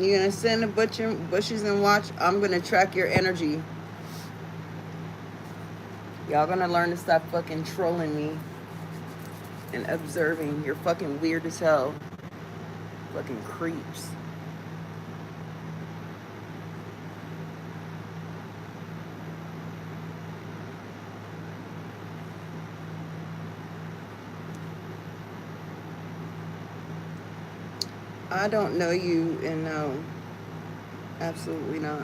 You're gonna sit in the bushes and watch. I'm gonna track your energy. Y'all gonna learn to stop fucking trolling me and observing. You're fucking weird as hell. Fucking creeps. I don't know you, and no, absolutely not.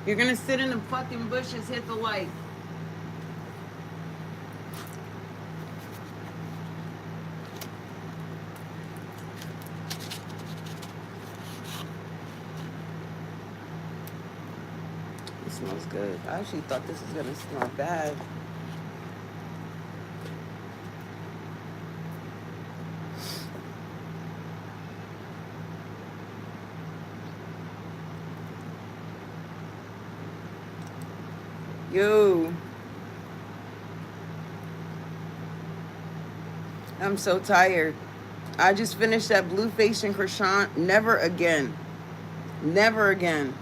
You're gonna sit in the fucking bushes, hit the light. It smells good. I actually thought this was gonna smell bad. Yo, I'm so tired. I just finished that blue face and croissant. Never again. Never again.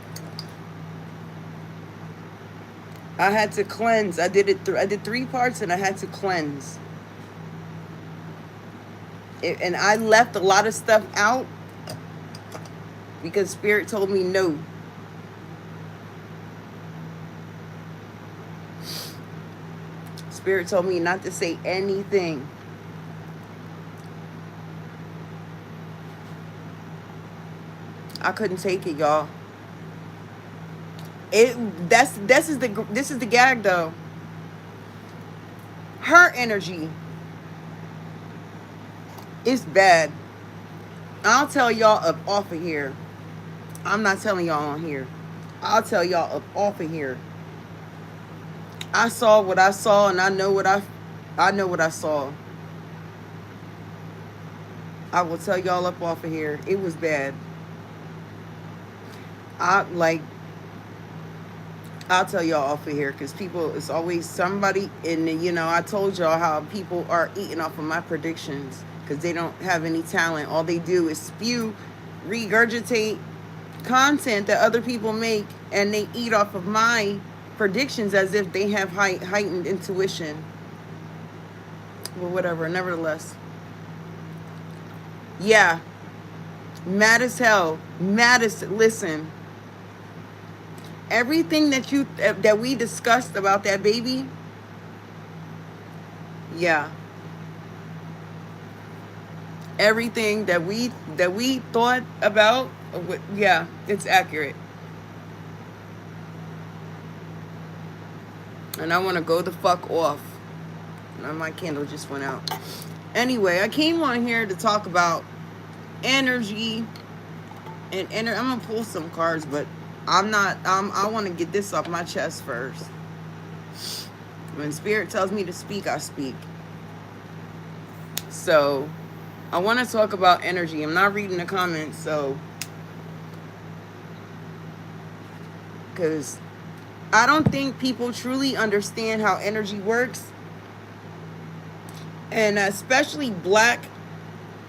I had to cleanse. I did it. I did 3 parts, and I had to cleanse. And I left a lot of stuff out because Spirit told me no. Spirit told me not to say anything. I couldn't take it, y'all. This is the gag though. Her energy is bad. I'll tell y'all up off of here. I'm not telling y'all on here. I'll tell y'all up off of here. I saw what I saw, and I know what I saw. I will tell y'all up off of here. It was bad. I'll tell y'all off of here because people, it's always somebody, and I told y'all how people are eating off of my predictions because they don't have any talent. All they do is spew, regurgitate content that other people make, and they eat off of my predictions as if they have heightened intuition. Well, whatever, nevertheless. Yeah. Mad as hell. Listen. Everything that we discussed about that baby, yeah. Everything that we thought about, yeah, it's accurate. And I want to go the fuck off. My candle just went out. Anyway, I came on here to talk about energy and I'm gonna pull some cards, but I want to get this off my chest first. When Spirit tells me to speak, I speak. So I want to talk about energy. I'm not reading the comments, so because I don't think people truly understand how energy works, and especially black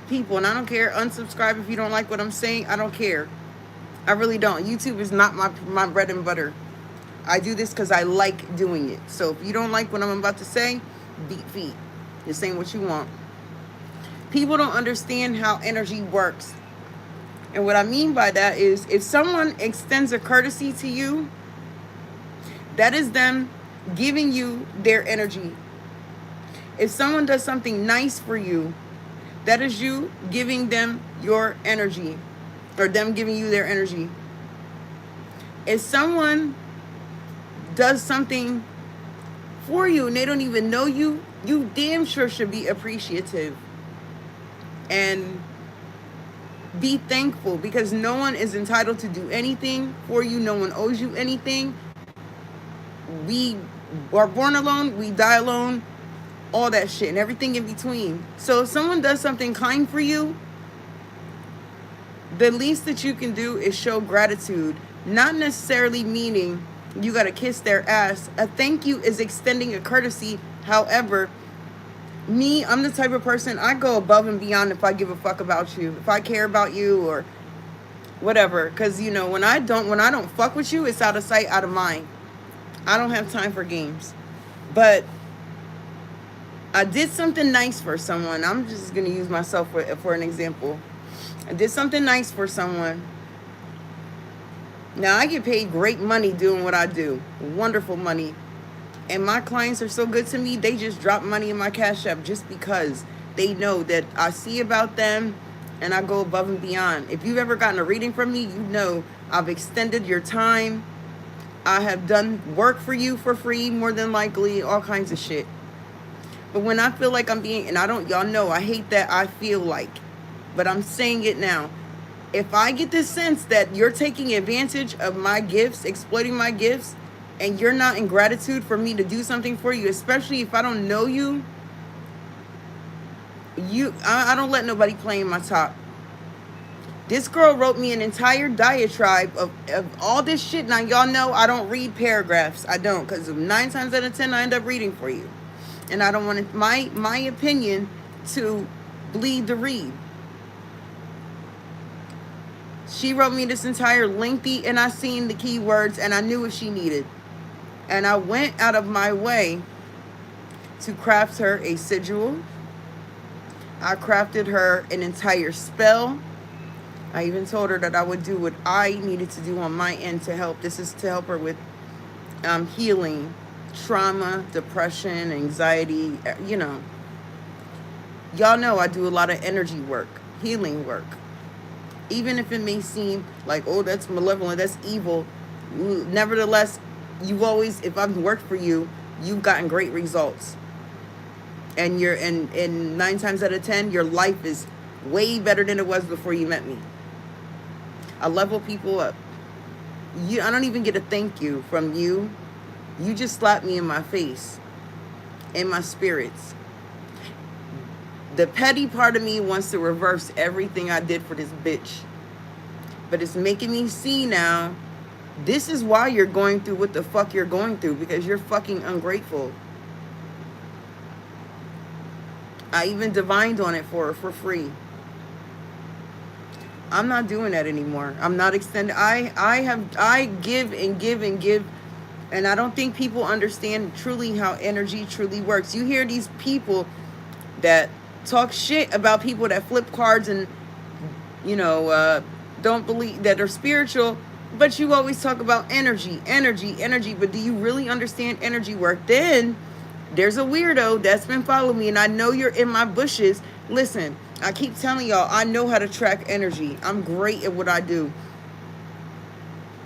people. And I don't care, unsubscribe if you don't like what I'm saying. I don't care. I really don't. YouTube is not my bread and butter. I do this because I like doing it. So if you don't like what I'm about to say, beat feet. You're saying what you want. People don't understand how energy works. And what I mean by that is if someone extends a courtesy to you, that is them giving you their energy. If someone does something nice for you, that is you giving them your energy, or them giving you their energy. If someone does something for you and they don't even know you, you damn sure should be appreciative and be thankful, because no one is entitled to do anything for you. No one owes you anything. We are born alone, we die alone, all that shit and everything in between. So if someone does something kind for you, the least that you can do is show gratitude. Not necessarily meaning you gotta kiss their ass. A thank you is extending a courtesy. However, Me, I'm the type of person, I go above and beyond if I give a fuck about you. If I care about you or whatever. Because, you know, when I don't fuck with you, it's out of sight, out of mind. I don't have time for games. But I did something nice for someone. I'm just going to use myself for an example. I did something nice for someone. Now, I get paid great money doing what I do. Wonderful money. And my clients are so good to me, they just drop money in my Cash App just because they know that I see about them and I go above and beyond. If you've ever gotten a reading from me, you know I've extended your time. I have done work for you for free, more than likely, all kinds of shit. But when I feel like I'm being, and I don't, y'all know, I hate that I feel like, but I'm saying it now. If I get this sense that you're taking advantage of my gifts, exploiting my gifts, and you're not in gratitude for me to do something for you, especially if I don't know you, I don't let nobody play in my top. This girl wrote me an entire diatribe of all this shit. Now, y'all know I don't read paragraphs. I don't, because 9 times out of 10, I end up reading for you. And I don't want my opinion to bleed the read. She wrote me this entire lengthy, and I seen the keywords, and I knew what she needed. And I went out of my way to craft her a sigil. I crafted her an entire spell. I even told her that I would do what I needed to do on my end to help. This is to help her with healing, trauma, depression, anxiety, you know. Y'all know I do a lot of energy work, healing work. Even if it may seem like, oh, that's malevolent, that's evil. Nevertheless, you've always, if I've worked for you, you've gotten great results. And you're, and 9 times out of 10, your life is way better than it was before you met me. I level people up. I don't even get a thank you from you. You just slapped me in my face, in my spirits. The petty part of me wants to reverse everything I did for this bitch. But it's making me see now, this is why you're going through what the fuck you're going through, because you're fucking ungrateful. I even divined on it for her for free. I'm not doing that anymore. I'm not extending. I give and give and give. And I don't think people understand truly how energy truly works. You hear these people that talk shit about people that flip cards and, you know, don't believe that are spiritual, but you always talk about energy. But do you really understand energy work? Then there's a weirdo that's been following me, and I know you're in my bushes. Listen, I keep telling y'all, I know how to track energy. I'm great at what I do.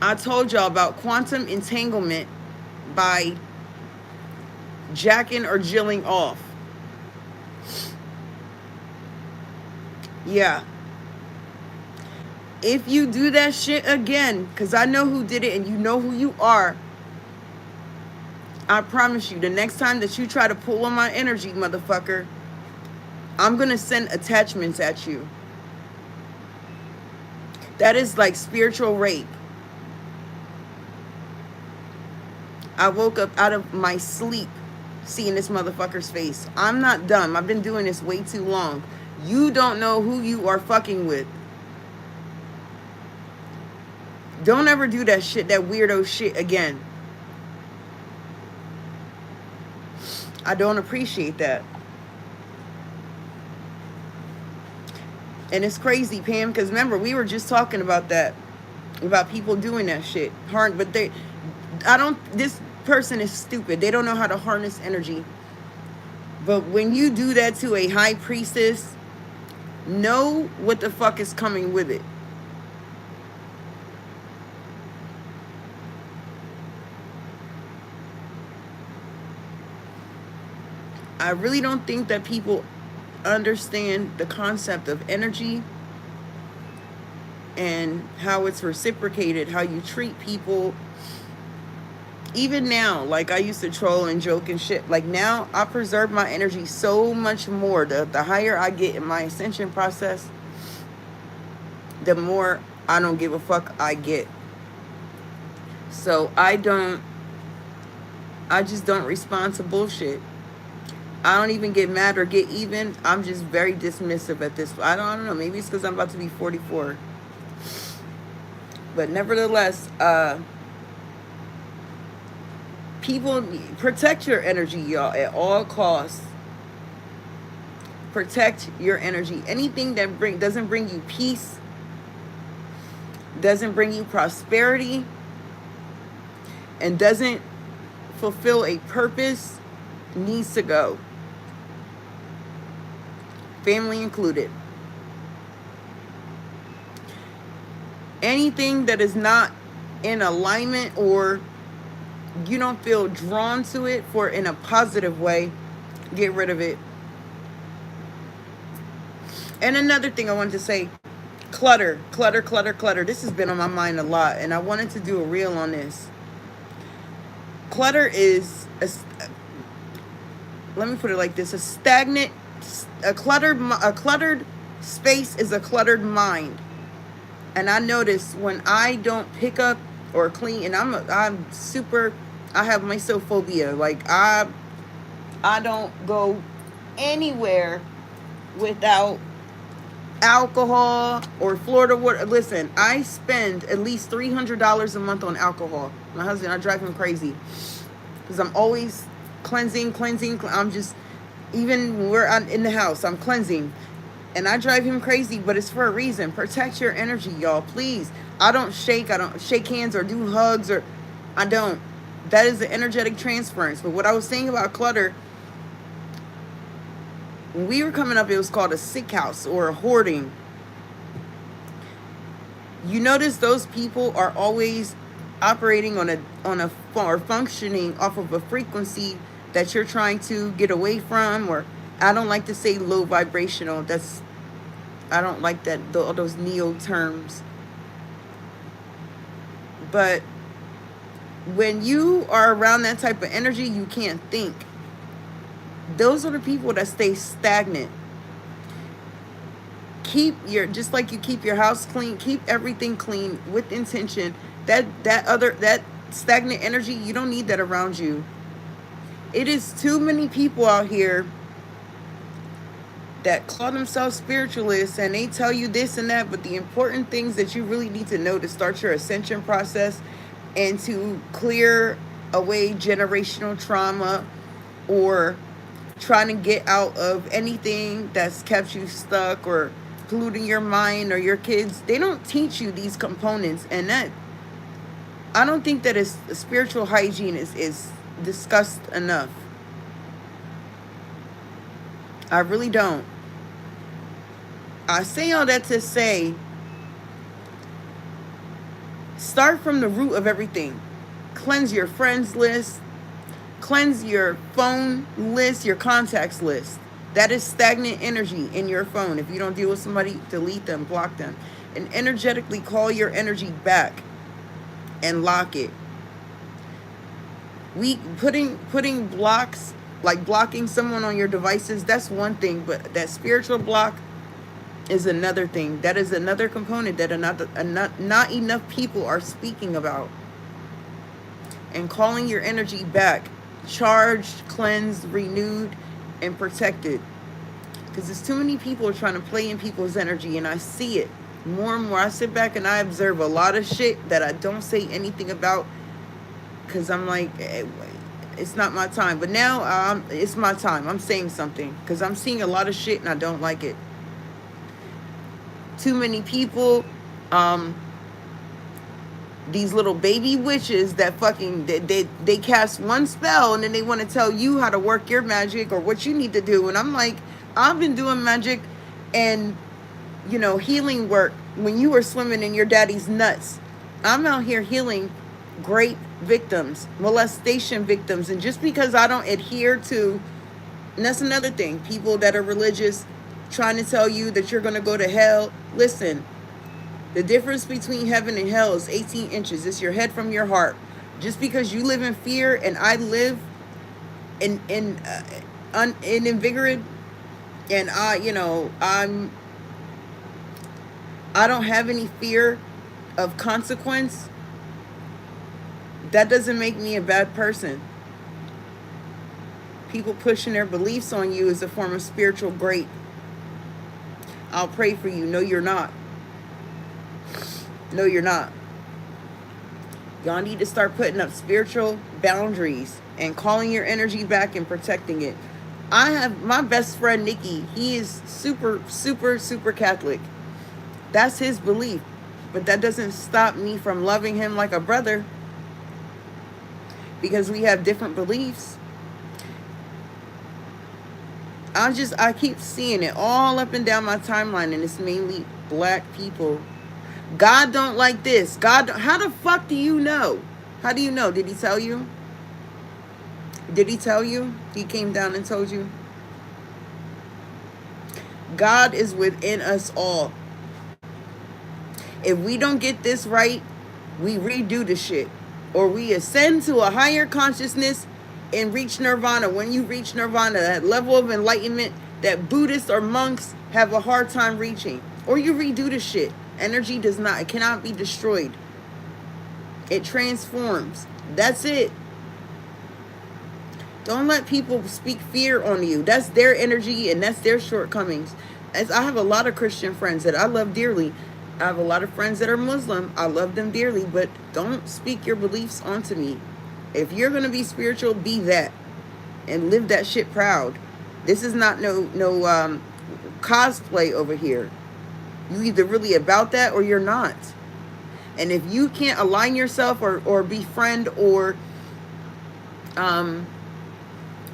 I told y'all about quantum entanglement by jacking or jilling off. Yeah. If you do that shit again, because I know who did it and you know who you are, I promise you, the next time that you try to pull on my energy, motherfucker, I'm going to send attachments at you. That is like spiritual rape. I woke up out of my sleep seeing this motherfucker's face. I'm not dumb. I've been doing this way too long. You don't know who you are fucking with. Don't ever do that shit, that weirdo shit again. I don't appreciate that. And it's crazy, Pam, because remember, we were just talking about that. About people doing that shit. But this person is stupid. They don't know how to harness energy. But when you do that to a high priestess, know what the fuck is coming with it. I really don't think that people understand the concept of energy and how it's reciprocated, how you treat people. Even now, like I used to troll and joke and shit. Like now, I preserve my energy so much more. The higher I get in my ascension process, the more I don't give a fuck I get. So I just don't respond to bullshit. I don't even get mad or get even. I'm just very dismissive at this. I don't know. Maybe it's because I'm about to be 44. But nevertheless, people protect your energy, y'all, at all costs. Protect your energy. Anything that doesn't bring you peace, doesn't bring you prosperity, and doesn't fulfill a purpose needs to go. Family included. Anything that is not in alignment or you don't feel drawn to it for in a positive way, get rid of it. And another thing I wanted to say, clutter. This has been on my mind a lot, and I wanted to do a reel on this. Clutter is, let me put it like this, a cluttered space is a cluttered mind. And I notice when I don't pick up or clean, and I have mysophobia. Like I don't go anywhere without alcohol or Florida water. Listen, I spend at least $300 a month on alcohol. My husband, I drive him crazy because I'm always cleansing. I'm just, even when we're in the house, I'm cleansing. And I drive him crazy, but it's for a reason. Protect your energy, y'all, please. I don't shake hands or do hugs, or I don't. That is the energetic transference. But what I was saying about clutter, when we were coming up, it was called a sick house or a hoarding. You notice those people are always operating or functioning off of a frequency that you're trying to get away from, or I don't like to say low vibrational. I don't like that, all those neo terms. But when you are around that type of energy, you can't think. Those are the people that stay stagnant. Just like you keep your house clean, keep everything clean with intention. That stagnant energy, you don't need that around you. It is too many people out here that call themselves spiritualists and they tell you this and that, but the important things that you really need to know to start your ascension process and to clear away generational trauma or trying to get out of anything that's kept you stuck or polluting your mind or your kids, they don't teach you these components. And that, I don't think that is spiritual hygiene is discussed enough. I really don't. I say all that to say, start from the root of everything. Cleanse your friends list. Cleanse your phone list, your contacts list. That is stagnant energy in your phone. If you don't deal with somebody, delete them, block them. And energetically call your energy back and lock it. Putting blocks, like blocking someone on your devices, that's one thing. But that spiritual block is another thing. That is another component that not enough people are speaking about. And calling your energy back, charged, cleansed, renewed, and protected. Because there's too many people trying to play in people's energy, and I see it more and more. I sit back and I observe a lot of shit that I don't say anything about because I'm like, it's not my time. But now it's my time. I'm saying something because I'm seeing a lot of shit and I don't like it. Too many people, these little baby witches that fucking, they cast one spell and then they want to tell you how to work your magic or what you need to do. And I'm like, I've been doing magic and, healing work when you were swimming in your daddy's nuts. I'm out here healing rape victims, molestation victims. And just because I don't adhere to, and that's another thing, people that are religious trying to tell you that you're going to go to hell. Listen, the difference between heaven and hell is 18 inches. It's your head from your heart. Just because you live in fear and I live in invigorated, and I don't have any fear of consequence, that doesn't make me a bad person. People pushing their beliefs on you is a form of spiritual great. I'll pray for you. No, you're not. No, you're not. Y'all need to start putting up spiritual boundaries and calling your energy back and protecting it. I have my best friend, Nikki. He is super, super, super Catholic. That's his belief. But that doesn't stop me from loving him like a brother. Because we have different beliefs. I keep seeing it all up and down my timeline, and it's mainly black people. God don't like this. How the fuck do you know? How do you know? Did he tell you? Did he tell you? He came down and told you? God is within us all. If we don't get this right, we redo the shit. Or we ascend to a higher consciousness and reach nirvana. When you reach nirvana, that level of enlightenment that Buddhists or monks have a hard time reaching. Or you redo the shit. Energy it cannot be destroyed. It transforms. That's it. Don't let people speak fear on you. That's their energy and that's their shortcomings. As I have a lot of Christian friends that I love dearly. I have a lot of friends that are Muslim. I love them dearly, but don't speak your beliefs onto me. If you're going to be spiritual, be that. And live that shit proud. This is not no cosplay over here. You either really about that or you're not. And if you can't align yourself or befriend or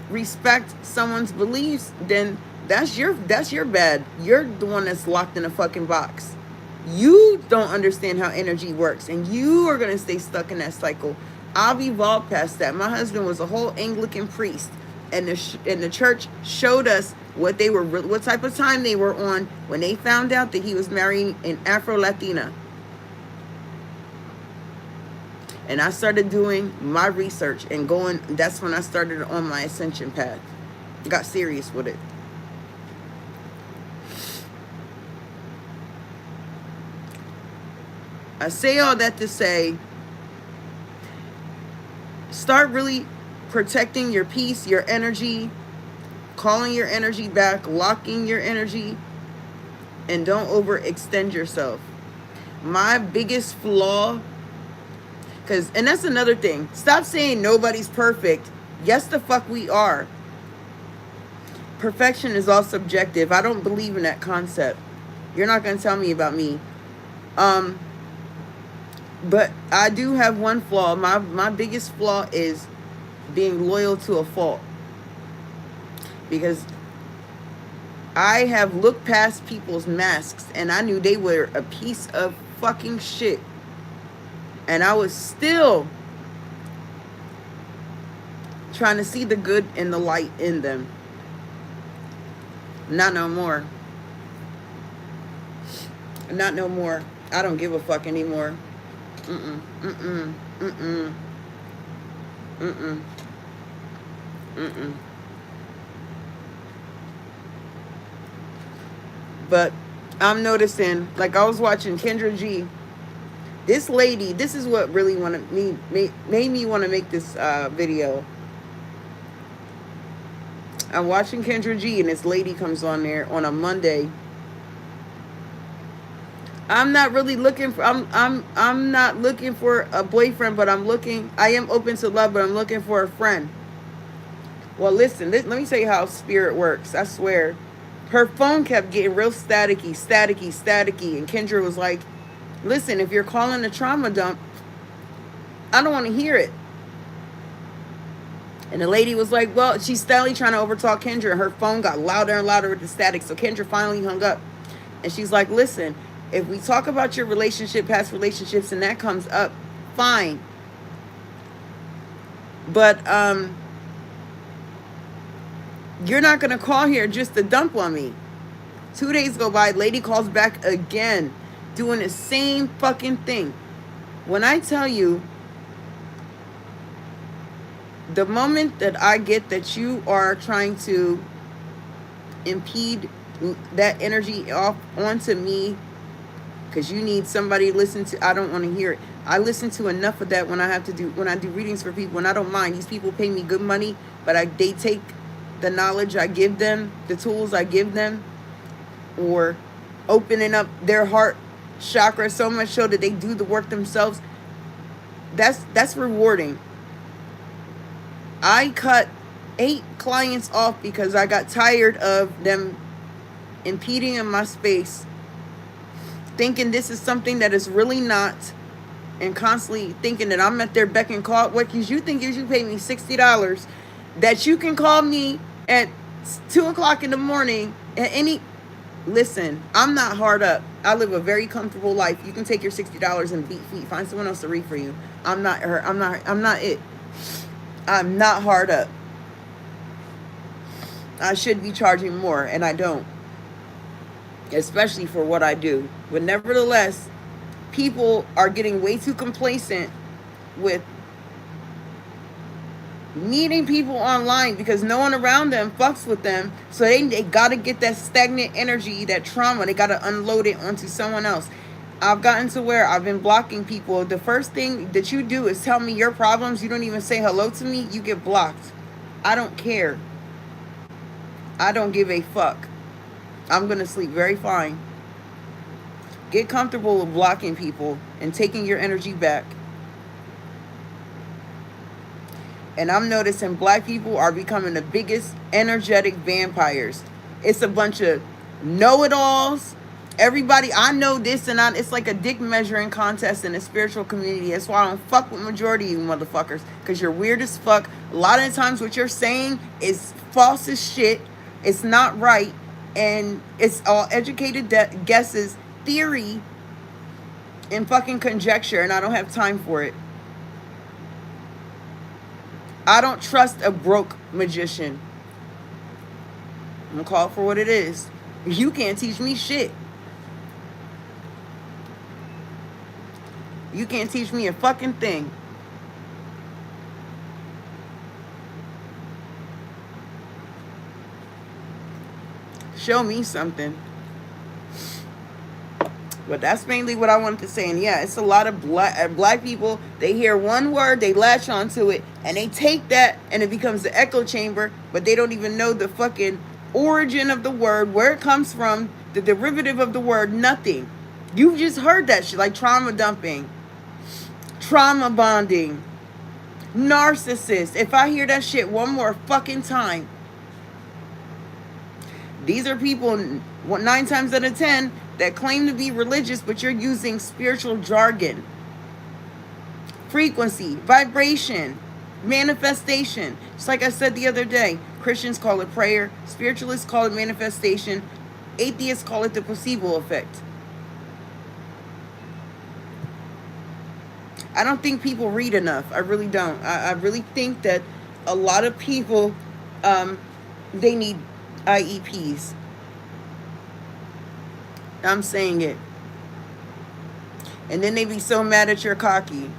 respect someone's beliefs, then that's your bad. You're the one that's locked in a fucking box. You don't understand how energy works, and you are going to stay stuck in that cycle. I've evolved past that. My husband was a whole Anglican priest, and the church showed us what type of time they were on when they found out that he was marrying an Afro-Latina. And I started doing my research and that's when I started on my ascension path. Got serious with it. I say all that to say, start really protecting your peace, your energy, calling your energy back, locking your energy, and don't overextend yourself. My biggest flaw, and that's another thing. Stop saying nobody's perfect. Yes, the fuck we are. Perfection is all subjective. I don't believe in that concept. You're not going to tell me about me. But I do have one flaw. My biggest flaw is being loyal to a fault. Because I have looked past people's masks and I knew they were a piece of fucking shit. And I was still trying to see the good and the light in them. Not no more. Not no more. I don't give a fuck anymore. But I'm noticing, like I was watching Kendra G. This lady, this is what really made me want to make this video. I'm watching Kendra G and this lady comes on there on a Monday. I'm not really looking for I'm not looking for a boyfriend, but I am open to love, but I'm looking for a friend. Well, listen, let me tell you how spirit works. I swear. Her phone kept getting real staticky, and Kendra was like, listen, if you're calling a trauma dump, I don't want to hear it. And the lady was like, well, she's steadily trying to overtalk Kendra. Her phone got louder and louder with the static. So Kendra finally hung up. And she's like, listen, if we talk about your relationship, past relationships, and that comes up, fine. But you're not going to call here just to dump on me. 2 days go by, lady calls back again, doing the same fucking thing. When I tell you, the moment that I get that you are trying to impede that energy off onto me, because you need somebody to listen to, I don't want to hear it. I listen to enough of that when I do readings for people, and I don't mind. These people pay me good money, but they take the knowledge I give them, the tools I give them, or opening up their heart chakra so much so that they do the work themselves, that's rewarding. I cut 8 clients off because I got tired of them impeding in my space, thinking this is something that is really not, and constantly thinking that I'm at their beck and call. What you think is you pay me $60 that you can call me at 2 o'clock in the morning at any. Listen, I'm not hard up. I live a very comfortable life. You can take your $60 and beat feet. Find someone else to read for you. I'm not her. I'm not it. I'm not hard up. I should be charging more, and I don't. Especially for what I do. But nevertheless, people are getting way too complacent with meeting people online because no one around them fucks with them. So they gotta get that stagnant energy, that trauma, they gotta unload it onto someone else. I've gotten to where I've been blocking people. The first thing that you do is tell me your problems. You don't even say hello to me. You get blocked. I don't care. I don't give a fuck. I'm gonna sleep very fine. Get comfortable with blocking people and taking your energy back. And I'm noticing black people are becoming the biggest energetic vampires. It's a bunch of know-it-alls. Everybody, I know this and it's like a dick measuring contest in the spiritual community. That's why I don't fuck with majority of you motherfuckers. Because you're weird as fuck. A lot of the times what you're saying is false as shit. It's not right. And it's all educated guesses, theory, and fucking conjecture. And I don't have time for it. I don't trust a broke magician. I'm gonna call it for what it is. You can't teach me shit. You can't teach me a fucking thing. Show me something. But that's mainly what I wanted to say. And yeah, it's a lot of black people. They hear one word, they latch onto it, and they take that, and it becomes the echo chamber. But they don't even know the fucking origin of the word, where it comes from, the derivative of the word, nothing. You've just heard that shit, like trauma dumping, trauma bonding, narcissist. If I hear that shit one more fucking time, these are people 9 times out of 10 that claim to be religious, but you're using spiritual jargon. Frequency, vibration, manifestation. Just like I said the other day, Christians call it prayer, spiritualists call it manifestation, atheists call it the placebo effect. I don't think people read enough. I really don't. I really think that a lot of people, they need IEPs. I'm saying it. And then they be so mad at you're cocky.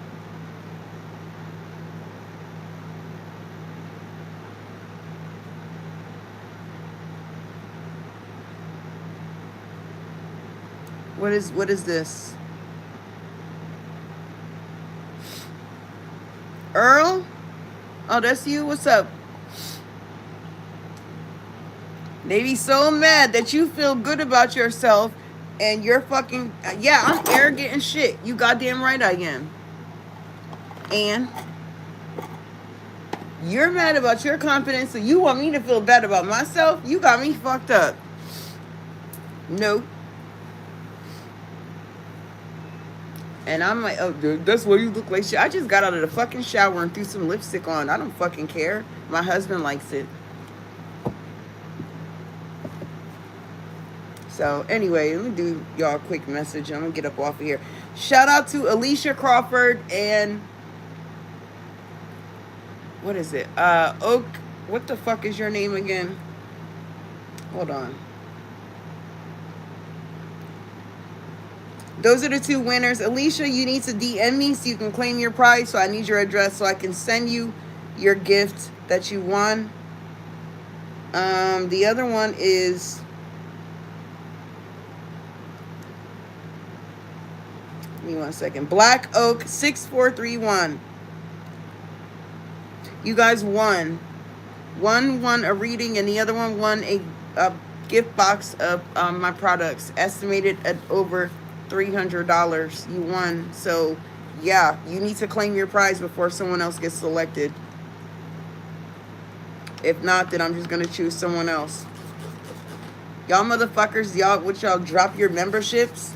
What is this? Earl? Oh, that's you? What's up? They be so mad that you feel good about yourself and you're fucking... Yeah, I'm arrogant and shit. You goddamn right I am. And you're mad about your confidence, so you want me to feel bad about myself? You got me fucked up. No. And I'm like, oh, dude, that's why you look like shit. I just got out of the fucking shower and threw some lipstick on. I don't fucking care. My husband likes it. So, anyway, let me do y'all a quick message. I'm going to get up off of here. Shout out to Alicia Crawford and... What is it? Oak... What the fuck is your name again? Hold on. Those are the 2 winners. Alicia, you need to DM me so you can claim your prize. So I need your address so I can send you your gift that you won. The other one is... Give me 1 second. Black Oak 6431. You guys won One won a reading, and the other one won a gift box of my products, estimated at over $300. You won. So, yeah, you need to claim your prize before someone else gets selected. If not, then I'm just going to choose someone else. Y'all motherfuckers, y'all drop your memberships?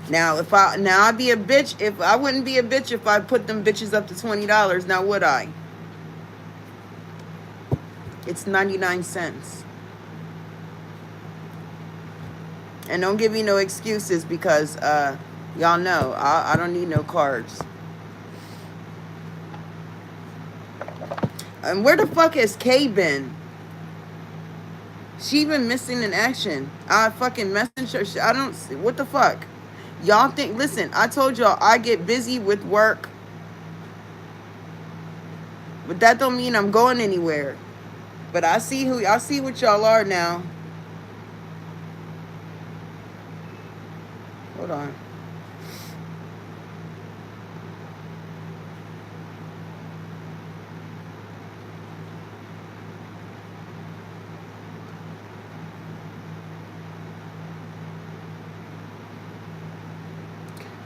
Now, I'd be a bitch if I wouldn't be a bitch if I put them bitches up to $20. Now, would I? It's 99 cents. And don't give me no excuses because y'all know I don't need no cards. And where the fuck has Kay been? She been missing in action. I fucking messaged her. I don't. What the fuck? Y'all think? Listen, I told y'all I get busy with work, but that don't mean I'm going anywhere. But I see what y'all are now. Hold on.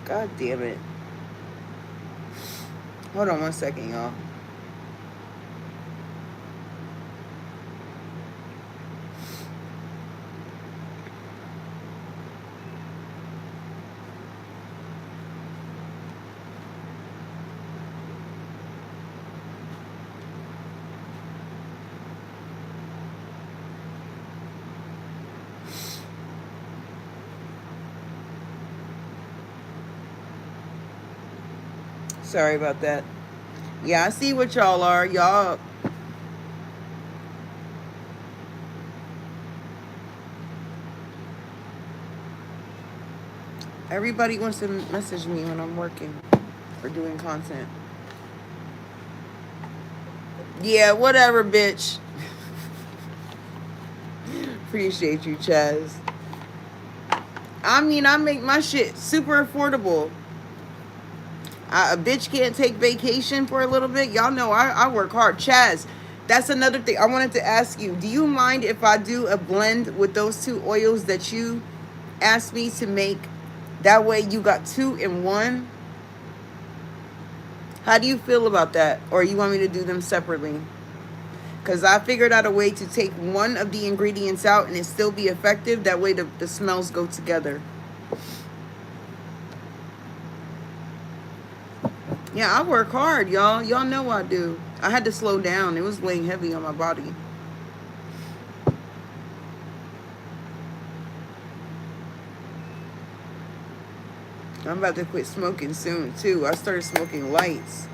God damn it. Hold on 1 second, y'all. Sorry about that. Yeah, I see what y'all are. Y'all. Everybody wants to message me when I'm working or doing content. Yeah, whatever, bitch. Appreciate you, Chaz. I mean, I make my shit super affordable. A bitch can't take vacation for a little bit. Y'all know I work hard. Chaz, that's another thing I wanted to ask you. Do you mind if I do a blend with those two oils that you asked me to make? That way you got 2 in 1. How do you feel about that? Or you want me to do them separately? Because I figured out a way to take one of the ingredients out and it still be effective. That way the smells go together. Yeah, I work hard, y'all. Y'all know I do. I had to slow down. It was weighing heavy on my body. I'm about to quit smoking soon, too. I started smoking lights.